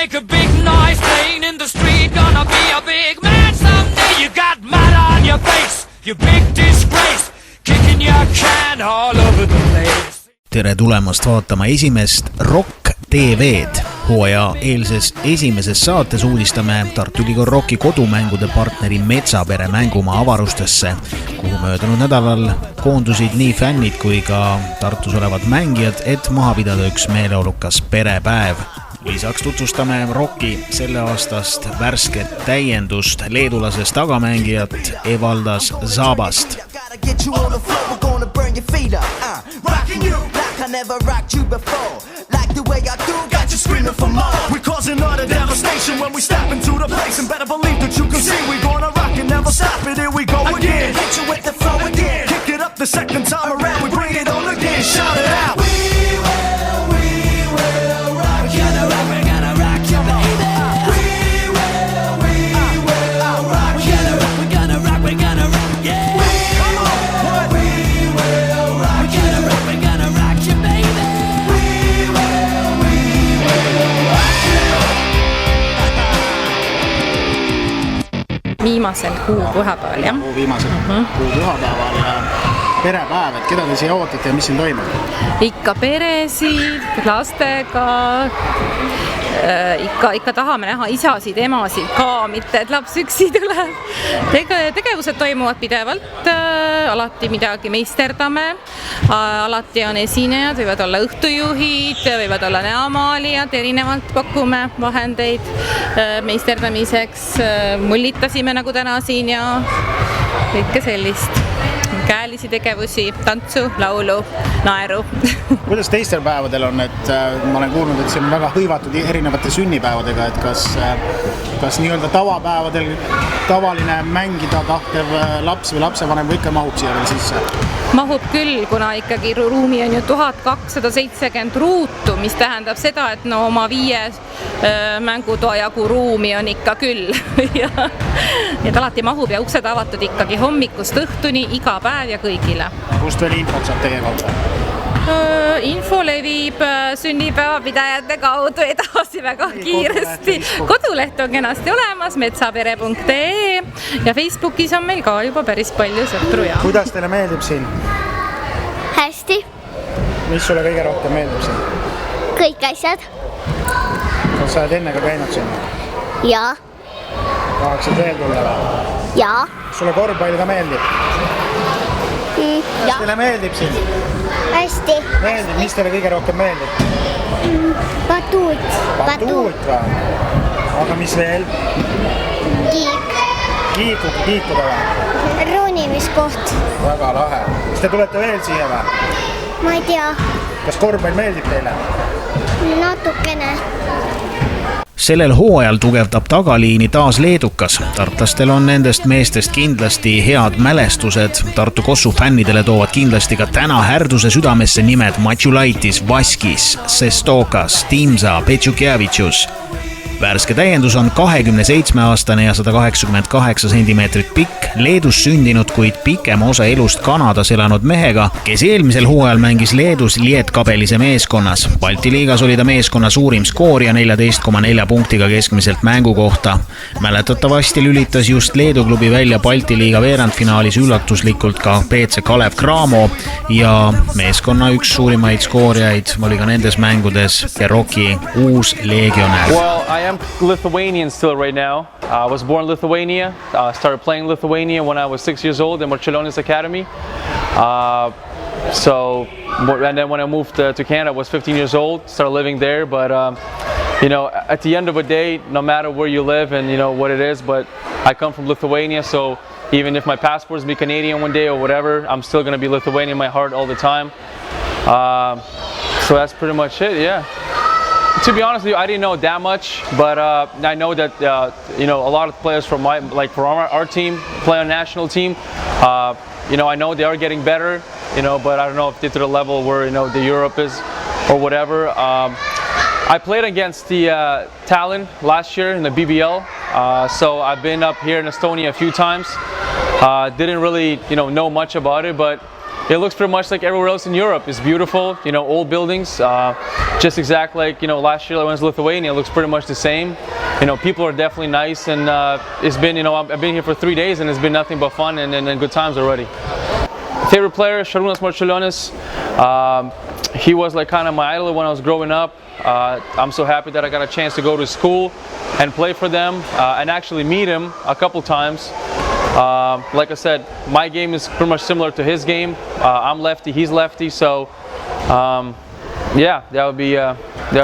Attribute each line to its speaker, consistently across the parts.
Speaker 1: make a big noise playing in the street, gonna be a big man someday. You got mud on your face, you big disgrace, kicking your can all over the place.
Speaker 2: Tere tulemast vaatama esimest Rock TV-d. Hooaja eelses esimeses saates uudistame Tartu Ülikooli Rocki kodumängude partneri Metsapere mängumaa avarustesse, kuhu möödunud nädalal koondusid nii fännid kui ka Tartus olevad mängijad, et maha pidada üks meeleolukas perepäev. Lisaks tutvustame Rocki selle aastast värsket täiendust leedulasest tagamängijat Evaldas Zabast.
Speaker 3: I never rocked you before. Like the way I do, got you screaming for more. We're causing utter devastation when we step into the place. And better believe that you can see we're gonna rock and never stop it. Here we go again. Hit you with the flow again. Kick it up the second time around. We bring it on again. Shout it out. We will rock you. We're gonna rock you, baby. We will rock you. We're gonna rock, yeah.
Speaker 4: Viimasel kuu pühapäeval, jah?
Speaker 5: Viimasel kuu pühapäeval ja perepäev, et keda te siia ootate ja mis siin toimub?
Speaker 4: Ikka peresid, lastega, ikka tahame näha isasid, emasid ka, mitte et laps üksi tuleb. Tegevused toimuvad pidevalt, alati midagi meisterdame, alati on esinejad, võivad olla õhtujuhid, võivad olla näomaalijad, erinevalt pakume vahendeid meisterdamiseks, mullitasime nagu täna siin ja kõike sellist. Käelisi tegevusi, tantsu, laulu, naeru.
Speaker 5: Kuidas teistel päevadel on, et ma olen kuulnud, et see on väga hõivatud erinevate sünnipäevadega, et kas nii-öelda tavapäevadel tavaline mängida tahtev laps või lapsevanem või ikka mahub siia veel sisse?
Speaker 4: Mahub küll, kuna ikkagi ruumi on ju 1270 ruutu, mis tähendab seda, et no oma 5 mängutoa jagu ruumi on ikka küll. Et alati mahub ja uksed avatud ikkagi hommikust õhtuni, iga päev ja kõigile.
Speaker 5: Kust veel infot saab teie kohta?
Speaker 4: Info levib sünnipäevapidajate kaudu edasi väga kiiresti. Koduleht on kenasti olemas, metsapere.ee ja Facebookis on meil ka juba päris palju sõpru.
Speaker 5: Kuidas teile meeldib siin?
Speaker 6: Hästi.
Speaker 5: Mis sulle kõige rohkem meeldib siin?
Speaker 6: Kõik asjad.
Speaker 5: Kas sa oled enne ka käinud siin?
Speaker 6: Jaa.
Speaker 5: Tahaksid veel tulla või?
Speaker 6: Jaa.
Speaker 5: Sulle korvpall ka meeldib? Kas teile meeldib siin?
Speaker 6: Hästi.
Speaker 5: Meeldib, mis teile kõige rohkem meeldib?
Speaker 6: Batuut.
Speaker 5: Batuut või? Aga mis veel?
Speaker 6: Kiik.
Speaker 5: Kiikuda või?
Speaker 6: Ruunimiskoht.
Speaker 5: Väga lahe. Kas te tulete veel siia või?
Speaker 6: Ma ei tea.
Speaker 5: Kas korvpall meeldib teile?
Speaker 6: Natukene.
Speaker 2: Sellel hooajal tugevdab tagaliini taas leedukas. Tartlastel on nendest meestest kindlasti head mälestused. Tartu Kossu fännidele toovad kindlasti ka täna härduse südamesse nimed Matšulaitis, Vaskis, Sestokas, Timsa, Petšukjavitšus. Värske täiendus on 27-aastane ja 188 centimeetrit pikk, Leedus sündinud, kuid pikema osa elust Kanadas elanud mehega, kes eelmisel hooajal mängis Leedus Lietkabelise meeskonnas. Balti liigas oli ta meeskonna suurim skoorija 14,4 punktiga keskmiselt mängu kohta. Mäletatavasti lülitas just Leedu klubi välja Balti liiga veerandfinaalis üllatuslikult ka PC Kalev Cramo ja meeskonna üks suurimaid skoorijaid oli ka nendes mängudes ja Rocki uus leegionär.
Speaker 7: I am Lithuanian still right now. I was born in Lithuania. Started playing Lithuania when I was 6 years old in Marčiulionis Academy. And then when I moved to Canada, I was 15 years old. Started living there, but you know, at the end of the day, no matter where you live and you know what it is, but I come from Lithuania, so even if my passport is be Canadian one day or whatever, I'm still gonna be Lithuanian in my heart all the time. So that's pretty much it. Yeah. To be honest with you, I didn't know that much, but I know that you know, a lot of players from our team play on national team. You know, I know they are getting better. You know, but I don't know if they're to the level where you know the Europe is or whatever. I played against the Tallinn last year in the BBL, so I've been up here in Estonia a few times. Didn't really know much about it, but it looks pretty much like everywhere else in Europe. It's beautiful, you know, old buildings, just exactly like, you know, last year I went to Lithuania. It looks pretty much the same. You know, people are definitely nice, and it's been, you know, I've been here for 3 days and it's been nothing but fun and good times already. Favorite player, Šarūnas Marčiulionis. He was like kind of my idol when I was growing up. I'm so happy that I got a chance to go to school and play for them and actually meet him a couple times. Like I said, my game is pretty much similar to his game. I'm lefty, he's lefty, so yeah, that would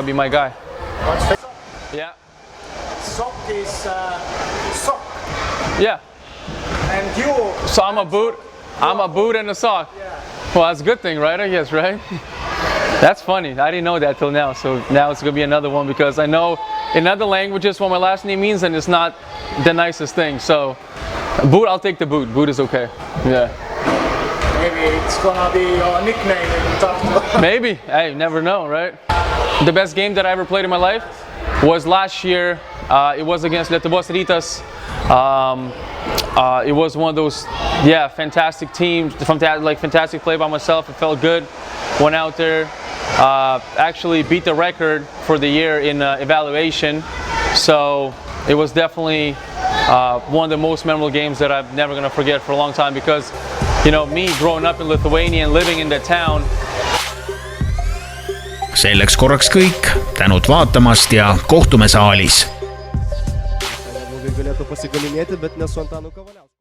Speaker 7: be my guy. Yeah.
Speaker 5: Sock is sock.
Speaker 7: Yeah.
Speaker 5: And you...
Speaker 7: So I'm a boot. I'm a boot and a sock.
Speaker 5: Yeah.
Speaker 7: Well, that's a good thing, right? I guess, right? That's funny. I didn't know that till now. So now it's gonna be another one because I know in other languages what my last name means, and it's not the nicest thing. So boot, I'll take the boot. Boot is okay. Yeah.
Speaker 5: Maybe it's gonna be your nickname in Tartu.
Speaker 7: Maybe. Hey, you never know, right? The best game that I ever played in my life was last year. It was against Lietuvos Rytas. It was one of those, yeah, fantastic teams, fantastic play by myself. It felt good. Went out there, actually beat the record for the year in evaluation. So it was definitely one of the most memorable games that I'm never gonna forget for a long time because, you know, me growing up in Lithuania and living in that town.
Speaker 2: Selleks korraks kõik, tänud vaatamast ja kohtume saalis.
Speaker 8: Galėtų pasigalinėti, bet ne su Antanu Kavaliausku.